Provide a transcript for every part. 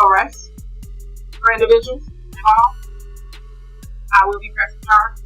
arrests for individuals involved. I will be pressing charges.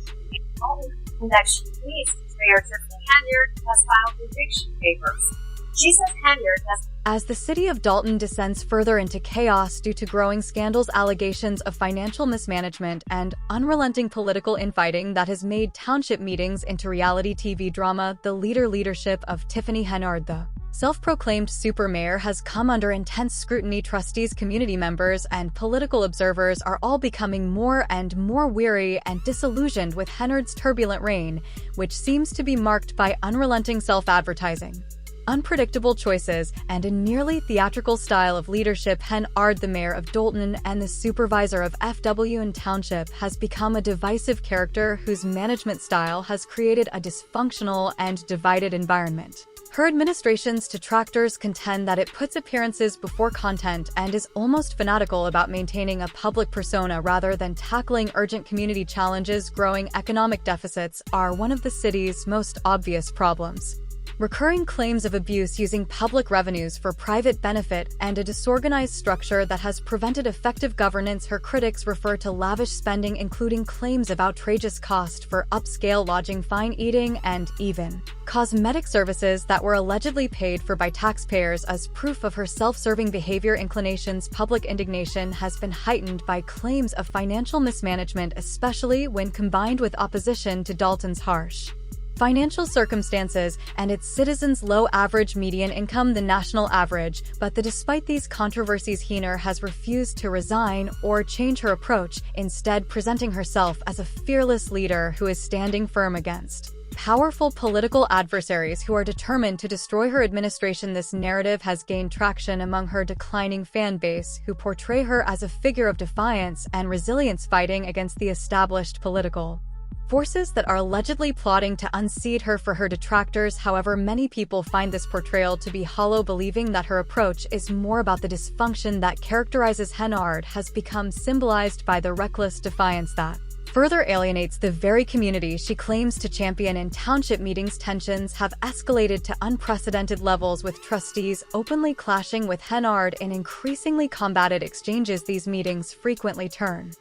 Next week, Mayor Tiffany Henyard has filed eviction papers. She says Henyard has. As the city of Dalton descends further into chaos due to growing scandals, allegations of financial mismanagement, and unrelenting political infighting that has made township meetings into reality TV drama, the leadership of Tiffany Henyard, the self-proclaimed super mayor, has come under intense scrutiny. Trustees, community members, and political observers are all becoming more and more weary and disillusioned with Henyard's turbulent reign, which seems to be marked by unrelenting self-advertising, unpredictable choices, and a nearly theatrical style of leadership. Henyard, the mayor of Dalton and the supervisor of FW Township, has become a divisive character whose management style has created a dysfunctional and divided environment. Her administration's detractors contend that it puts appearances before content and is almost fanatical about maintaining a public persona rather than tackling urgent community challenges. Growing economic deficits are one of the city's most obvious problems. Recurring claims of abuse using public revenues for private benefit and a disorganized structure that has prevented effective governance. Her critics refer to lavish spending, including claims of outrageous cost for upscale lodging, fine eating, and even cosmetic services that were allegedly paid for by taxpayers as proof of her self-serving behavior. Inclinations. Public indignation has been heightened by claims of financial mismanagement, especially when combined with opposition to Dalton's harsh financial circumstances and its citizens' low average median income, the national average. But despite these controversies, Henyard has refused to resign or change her approach, instead presenting herself as a fearless leader who is standing firm against powerful political adversaries who are determined to destroy her administration. This narrative has gained traction among her declining fan base, who portray her as a figure of defiance and resilience fighting against the established political forces that are allegedly plotting to unseat her. For her detractors, however, many people find this portrayal to be hollow, believing that her approach is more about the dysfunction that characterizes Henyard has become symbolized by the reckless defiance that further alienates the very community she claims to champion. In township meetings, tensions have escalated to unprecedented levels, with trustees openly clashing with Henyard in increasingly combated exchanges. These meetings frequently turn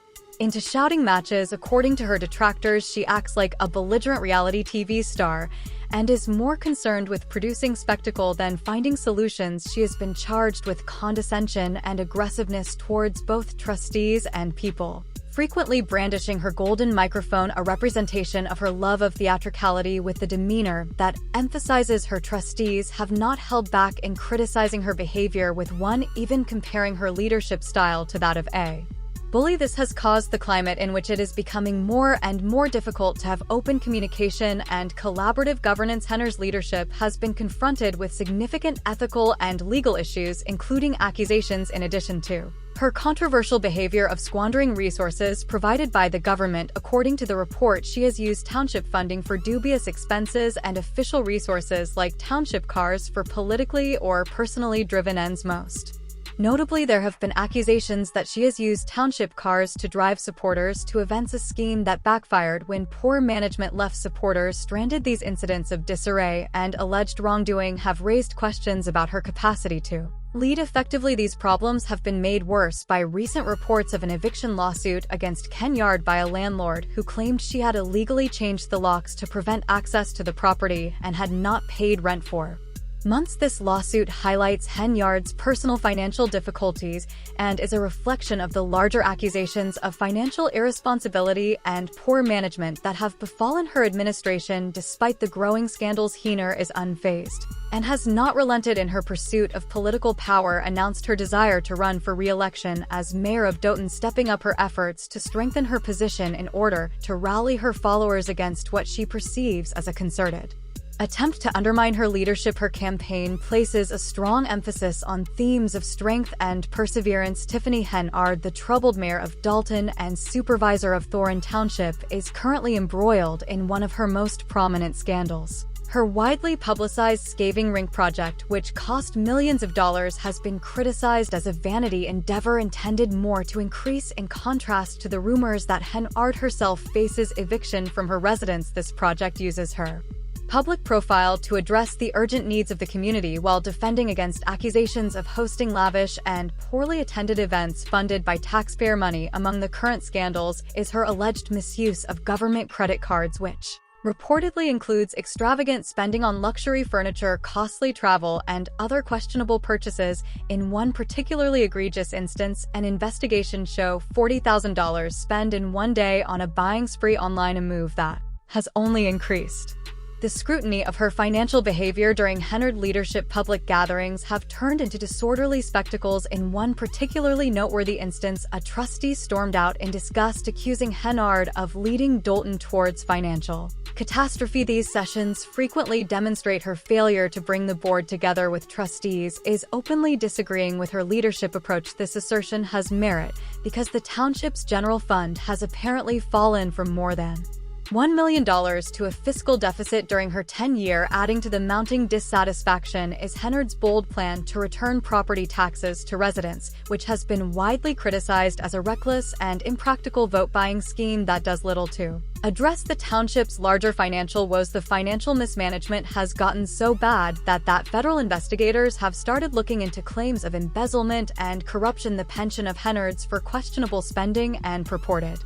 into shouting matches. According to her detractors, she acts like a belligerent reality TV star and is more concerned with producing spectacle than finding solutions. She has been charged with condescension and aggressiveness towards both trustees and people, frequently brandishing her golden microphone, a representation of her love of theatricality with the demeanor that emphasizes her trustees have not held back in criticizing her behavior, with one even comparing her leadership style to that of a bully. This has caused the climate in which it is becoming more and more difficult to have open communication and collaborative governance. Henyard's leadership has been confronted with significant ethical and legal issues, including accusations in addition to her controversial behavior of squandering resources provided by the government. According to the report, she has used township funding for dubious expenses and official resources like township cars for politically or personally driven ends. Most notably, there have been accusations that she has used township cars to drive supporters to events, a scheme that backfired when poor management left supporters stranded. These incidents of disarray and alleged wrongdoing have raised questions about her capacity to lead effectively. These problems have been made worse by recent reports of an eviction lawsuit against Henyard by a landlord who claimed she had illegally changed the locks to prevent access to the property and had not paid rent for months. This lawsuit highlights Henyard's personal financial difficulties and is a reflection of the larger accusations of financial irresponsibility and poor management that have befallen her administration. Despite the growing scandals, Henyard is unfazed and has not relented in her pursuit of political power. Announced her desire to run for re-election as mayor of Dalton, stepping up her efforts to strengthen her position in order to rally her followers against what she perceives as a concerted attempt to undermine her leadership. Her campaign places a strong emphasis on themes of strength and perseverance. Tiffany Henyard, the troubled mayor of Dalton and supervisor of Thorne Township, is currently embroiled in one of her most prominent scandals. Her widely publicized scathing rink project, which cost millions of dollars, has been criticized as a vanity endeavor intended more to increase, in contrast to the rumors that Henyard herself faces eviction from her residence. This project uses her public profile to address the urgent needs of the community while defending against accusations of hosting lavish and poorly attended events funded by taxpayer money. Among the current scandals is her alleged misuse of government credit cards, which reportedly includes extravagant spending on luxury furniture, costly travel, and other questionable purchases. In one particularly egregious instance, an investigation showed $40,000 spent in one day on a buying spree online, a move that has only increased. The scrutiny of her financial behavior during Henyard leadership public gatherings have turned into disorderly spectacles. In one particularly noteworthy instance, a trustee stormed out in disgust, accusing Henyard of leading Dalton towards financial catastrophe. These sessions frequently demonstrate her failure to bring the board together with trustees, is openly disagreeing with her leadership approach. This assertion has merit because the township's general fund has apparently fallen from more than $1 million to a fiscal deficit during her tenure. Adding to the mounting dissatisfaction is Henyard's bold plan to return property taxes to residents, which has been widely criticized as a reckless and impractical vote-buying scheme that does little to address the township's larger financial woes. The financial mismanagement has gotten so bad that federal investigators have started looking into claims of embezzlement and corruption. The pension of Henyard's for questionable spending and purported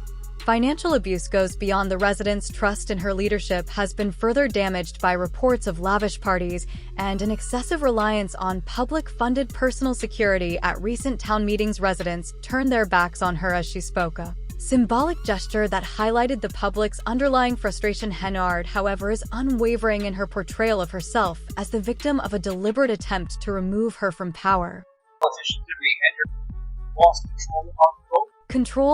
financial abuse goes beyond the residents' trust in her leadership, has been further damaged by reports of lavish parties and an excessive reliance on public-funded personal security. At recent town meetings, residents turned their backs on her as she spoke, a symbolic gesture that highlighted the public's underlying frustration. Henyard, however, is unwavering in her portrayal of herself as the victim of a deliberate attempt to remove her from power. Politician Tiffany Henyard lost control of the vote.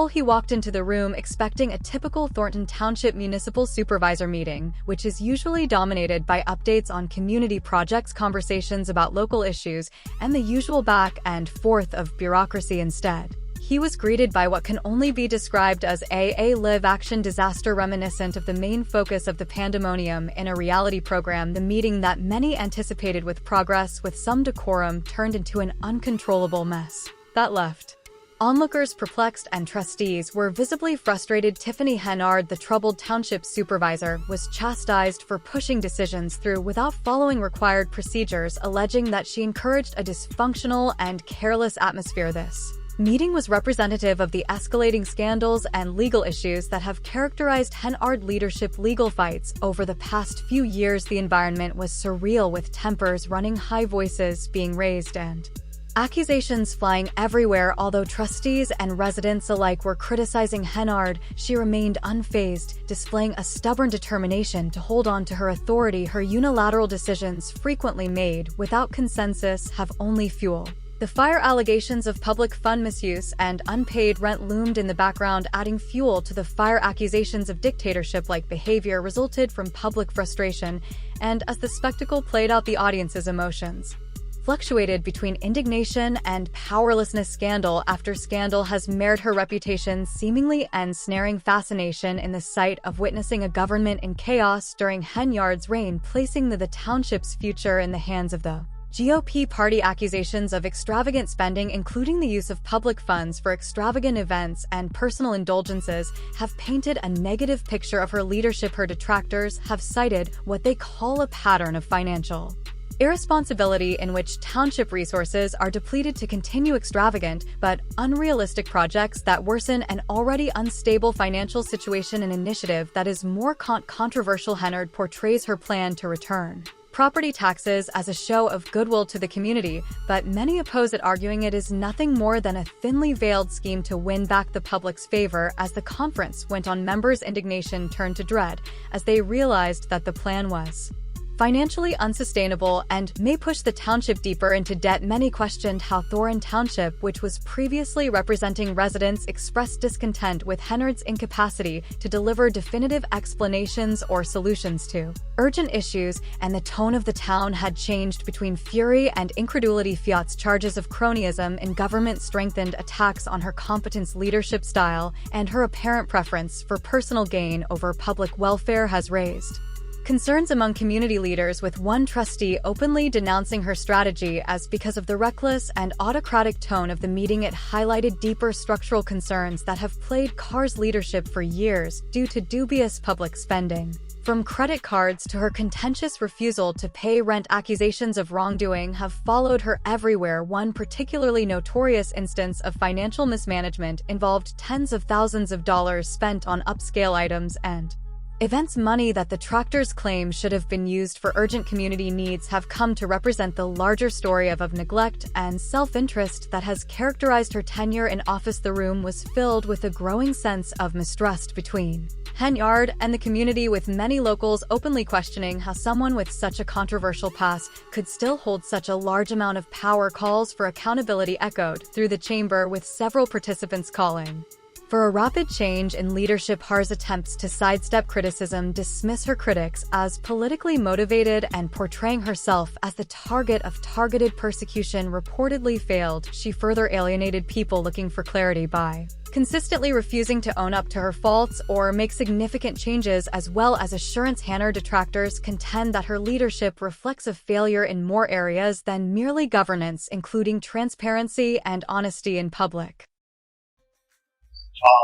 He walked into the room expecting a typical Thornton Township Municipal Supervisor meeting, which is usually dominated by updates on community projects, conversations about local issues, and the usual back and forth of bureaucracy. Instead, he was greeted by what can only be described as a live-action disaster reminiscent of the main focus of the pandemonium in a reality program. The meeting that many anticipated with progress with some decorum turned into an uncontrollable mess that left onlookers perplexed and trustees were visibly frustrated. Tiffany Henyard, the troubled township supervisor, was chastised for pushing decisions through without following required procedures, alleging that she encouraged a dysfunctional and careless atmosphere. This meeting was representative of the escalating scandals and legal issues that have characterized Henyard leadership. Legal fights over the past few years. The environment was surreal, with tempers running high, voices being raised, and accusations flying everywhere. Although trustees and residents alike were criticizing Henyard, she remained unfazed, displaying a stubborn determination to hold on to her authority. Her unilateral decisions, frequently made without consensus, have only fueled the fire. Allegations of public fund misuse and unpaid rent loomed in the background, adding fuel to the fire. Accusations of dictatorship-like behavior resulted from public frustration, and as the spectacle played out, the audience's emotions fluctuated between indignation and powerlessness. Scandal after scandal has marred her reputation, seemingly ensnaring fascination in the sight of witnessing a government in chaos during Henyard's reign, placing the township's future in the hands of the GOP party. Accusations of extravagant spending, including the use of public funds for extravagant events and personal indulgences, have painted a negative picture of her leadership. Her detractors have cited what they call a pattern of financial irresponsibility in which township resources are depleted to continue extravagant but unrealistic projects that worsen an already unstable financial situation. An initiative that is more controversial. Henyard portrays her plan to return property taxes as a show of goodwill to the community, but many oppose it, arguing it is nothing more than a thinly veiled scheme to win back the public's favor. As the conference went on, members' indignation turned to dread as they realized that the plan was financially unsustainable and may push the township deeper into debt. Many questioned how Thornton Township, which was previously representing residents, expressed discontent with Henyard's incapacity to deliver definitive explanations or solutions to urgent issues, and the tone of the town had changed between fury and incredulity. Fiat's charges of cronyism in government, strengthened attacks on her competence, leadership style, and her apparent preference for personal gain over public welfare has raised concerns among community leaders, with one trustee openly denouncing her strategy as because of the reckless and autocratic tone of the meeting. It highlighted deeper structural concerns that have plagued Carr's leadership for years due to dubious public spending. From credit cards to her contentious refusal to pay rent, accusations of wrongdoing have followed her everywhere. One particularly notorious instance of financial mismanagement involved tens of thousands of dollars spent on upscale items and events. Money that detractors claim should have been used for urgent community needs have come to represent the larger story of neglect and self-interest that has characterized her tenure in office. The room was filled with a growing sense of mistrust between Henyard and the community, with many locals openly questioning how someone with such a controversial past could still hold such a large amount of power. Calls for accountability echoed through the chamber, with several participants calling for a rapid change in leadership. Har's attempts to sidestep criticism, dismiss her critics as politically motivated, and portraying herself as the target of targeted persecution reportedly failed. She further alienated people looking for clarity by consistently refusing to own up to her faults or make significant changes, as well as assurance. Henyard detractors contend that her leadership reflects a failure in more areas than merely governance, including transparency and honesty in public.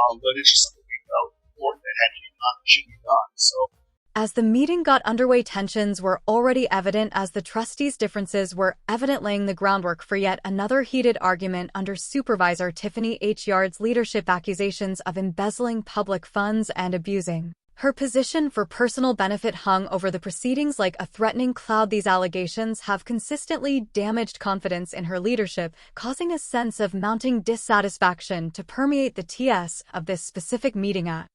But it's just something we felt important that had to be done, should be done. So, as the meeting got underway, tensions were already evident as the trustees' differences were evident, laying the groundwork for yet another heated argument under Supervisor Tiffany Henyard's leadership. Accusations of embezzling public funds and abusing her position for personal benefit hung over the proceedings like a threatening cloud. These allegations have consistently damaged confidence in her leadership, causing a sense of mounting dissatisfaction to permeate the TS of this specific meeting. At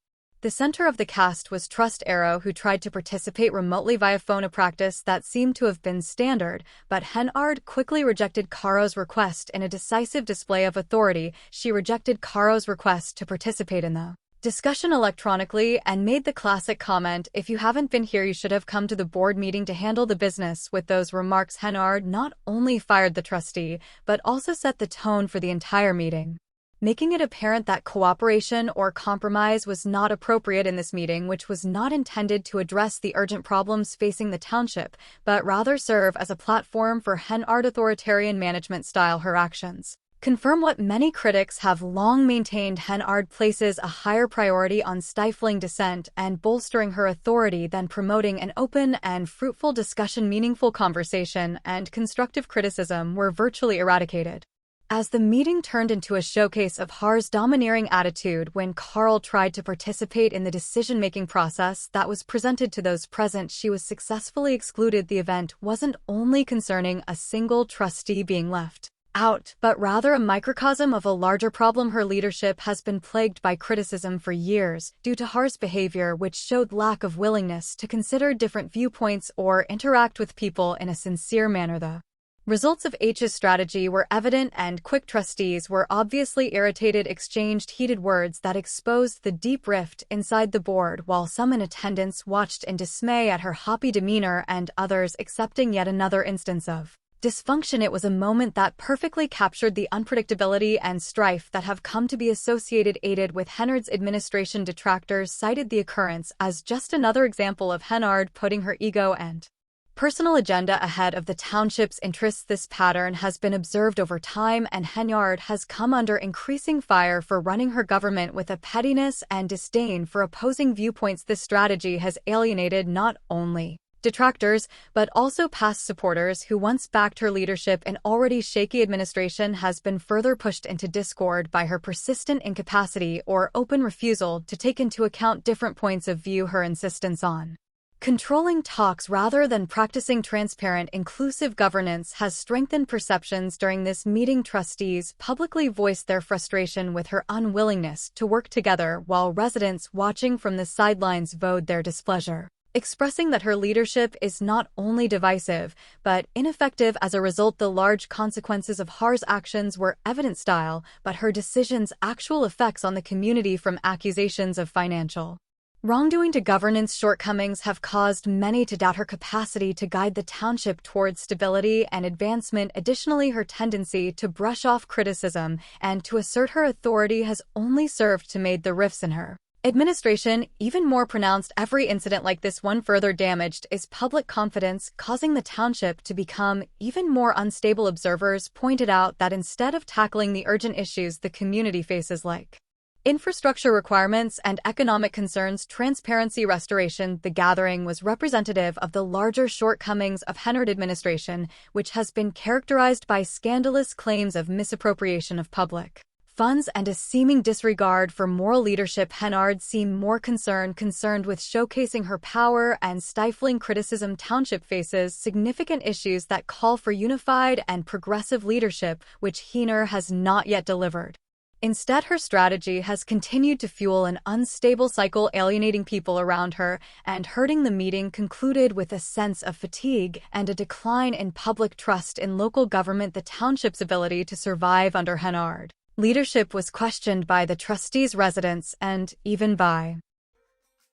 the center of the cast was Trust Arrow, who tried to participate remotely via phone, a practice that seemed to have been standard, but Henyard quickly rejected Caro's request in a decisive display of authority. She rejected Caro's request to participate in the discussion electronically and made the classic comment, "If you haven't been here, you should have come to the board meeting to handle the business." With those remarks, Henyard not only fired the trustee, but also set the tone for the entire meeting, making it apparent that cooperation or compromise was not appropriate in this meeting, which was not intended to address the urgent problems facing the township, but rather serve as a platform for Henyard authoritarian management style. Her actions confirm what many critics have long maintained: Henyard places a higher priority on stifling dissent and bolstering her authority than promoting an open and fruitful discussion. Meaningful conversation and constructive criticism were virtually eradicated, as the meeting turned into a showcase of Har's domineering attitude. When Carl tried to participate in the decision-making process that was presented to those present, she was successfully excluded. The event wasn't only concerning a single trustee being left out, but rather a microcosm of a larger problem. Her leadership has been plagued by criticism for years due to Har's behavior, which showed lack of willingness to consider different viewpoints or interact with people in a sincere manner. The results of H's strategy were evident and quick. Trustees were obviously irritated, exchanged heated words that exposed the deep rift inside the board, while some in attendance watched in dismay at her happy demeanor and others accepting yet another instance of dysfunction. It was a moment that perfectly captured the unpredictability and strife that have come to be associated with Henyard's administration. Detractors cited the occurrence as just another example of Henyard putting her ego and personal agenda ahead of the township's interests. This pattern has been observed over time, and Henyard has come under increasing fire for running her government with a pettiness and disdain for opposing viewpoints. This strategy has alienated not only detractors, but also past supporters who once backed her leadership. An already shaky administration has been further pushed into discord by her persistent incapacity or open refusal to take into account different points of view. Her insistence on controlling talks rather than practicing transparent, inclusive governance has strengthened perceptions. During this meeting, trustees publicly voiced their frustration with her unwillingness to work together, while residents watching from the sidelines vowed their displeasure, expressing that her leadership is not only divisive, but ineffective. As a result, the large consequences of Har's actions were evident style, but her decisions' actual effects on the community, from accusations of financial wrongdoing to governance shortcomings, have caused many to doubt her capacity to guide the township towards stability and advancement. Additionally, her tendency to brush off criticism and to assert her authority has only served to make the rifts in her administration even more pronounced. Every incident like this one further damaged is public confidence, causing the township to become even more unstable. Observers pointed out that instead of tackling the urgent issues the community faces, like Infrastructure requirements and economic concerns, transparency restoration. The gathering was representative of the larger shortcomings of Henyard administration, which has been characterized by scandalous claims of misappropriation of public funds and a seeming disregard for moral leadership. Henyard seemed more concerned with showcasing her power and stifling criticism. Township faces significant issues that call for unified and progressive leadership, which Henyard has not yet delivered. Instead, her strategy has continued to fuel an unstable cycle, alienating people around her and hurting. The meeting concluded with a sense of fatigue and a decline in public trust in local government. The township's ability to survive under Henyard leadership was questioned by the trustees, residents, and even by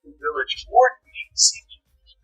the village board meeting.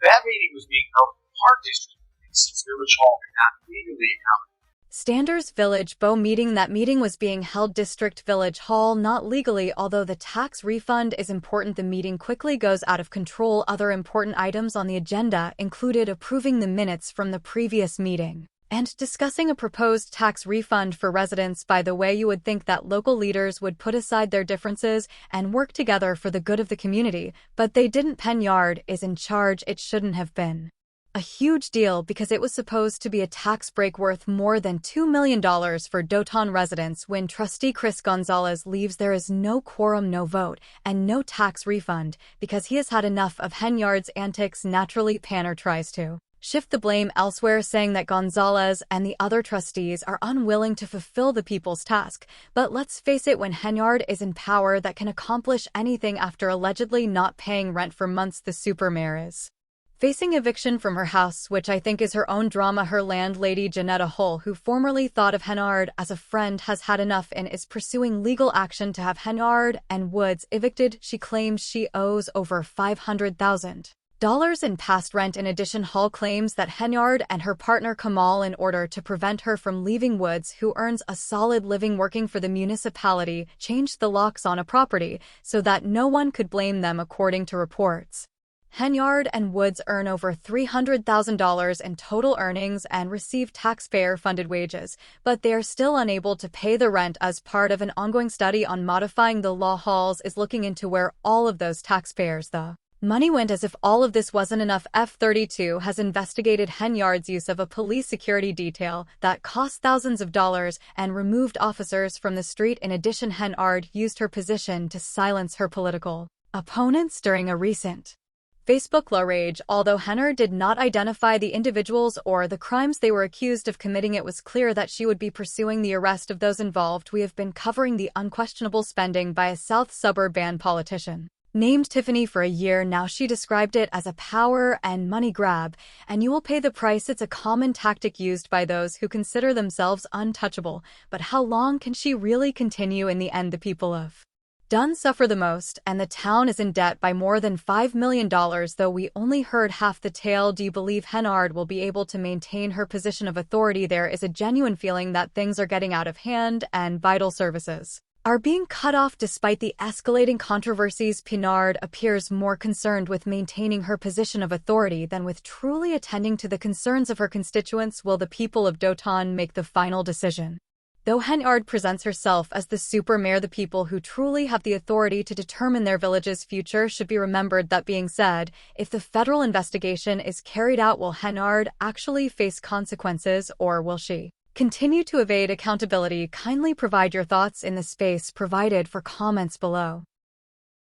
That meeting was being held in the Park District since Village Hall and not legally accountable. Standers Village Bow meeting. That meeting was being held District Village Hall, not legally. Although the tax refund is important, the meeting quickly goes out of control. Other important items on the agenda included approving the minutes from the previous meeting and discussing a proposed tax refund for residents. By the way, you would think that local leaders would put aside their differences and work together for the good of the community, but they didn't. Henyard is in charge. It shouldn't have been a huge deal because it was supposed to be a tax break worth more than $2 million for Doton residents. When trustee Chris Gonzalez leaves, there is no quorum, no vote, and no tax refund because he has had enough of Henyard's antics. Naturally, Panner tries to shift the blame elsewhere, saying that Gonzalez and the other trustees are unwilling to fulfill the people's task. But let's face it, when Henyard is in power, that can accomplish anything. After allegedly not paying rent for months, the supermayor is facing eviction from her house, which I think is her own drama. Her landlady, Janetta Hull, who formerly thought of Henyard as a friend, has had enough and is pursuing legal action to have Henyard and Woods evicted. She claims she owes over $500,000 in past rent. In addition, Hull claims that Henyard and her partner Kamal, in order to prevent her from leaving Woods, who earns a solid living working for the municipality, changed the locks on a property so that no one could blame them. According to reports, Henyard and Woods earn over $300,000 in total earnings and receive taxpayer-funded wages, but they are still unable to pay the rent. As part of an ongoing study on modifying the law, Halls is looking into where all of those taxpayers' the money went. As if all of this wasn't enough, F32 has investigated Henyard's use of a police security detail that cost thousands of dollars and removed officers from the street. In addition, Henyard used her position to silence her political opponents during a recent Facebook law rage. Although Henyard did not identify the individuals or the crimes they were accused of committing, it was clear that she would be pursuing the arrest of those involved. We have been covering the unquestionable spending by a South Suburban politician named Tiffany for a year now. She described it as a power and money grab, and you will pay the price. It's a common tactic used by those who consider themselves untouchable. But how long can she really continue? In the end, the people of Dunn suffer the most, and the town is in debt by more than $5 million, though we only heard half the tale. Do you believe Henyard will be able to maintain her position of authority? There is a genuine feeling that things are getting out of hand and vital services are being cut off despite the escalating controversies. Henyard appears more concerned with maintaining her position of authority than with truly attending to the concerns of her constituents. Will the people of Doton make the final decision? Though Henyard presents herself as the super mayor, the people who truly have the authority to determine their village's future should be remembered. That being said, if the federal investigation is carried out, will Henyard actually face consequences, or will she continue to evade accountability? Kindly provide your thoughts in the space provided for comments below.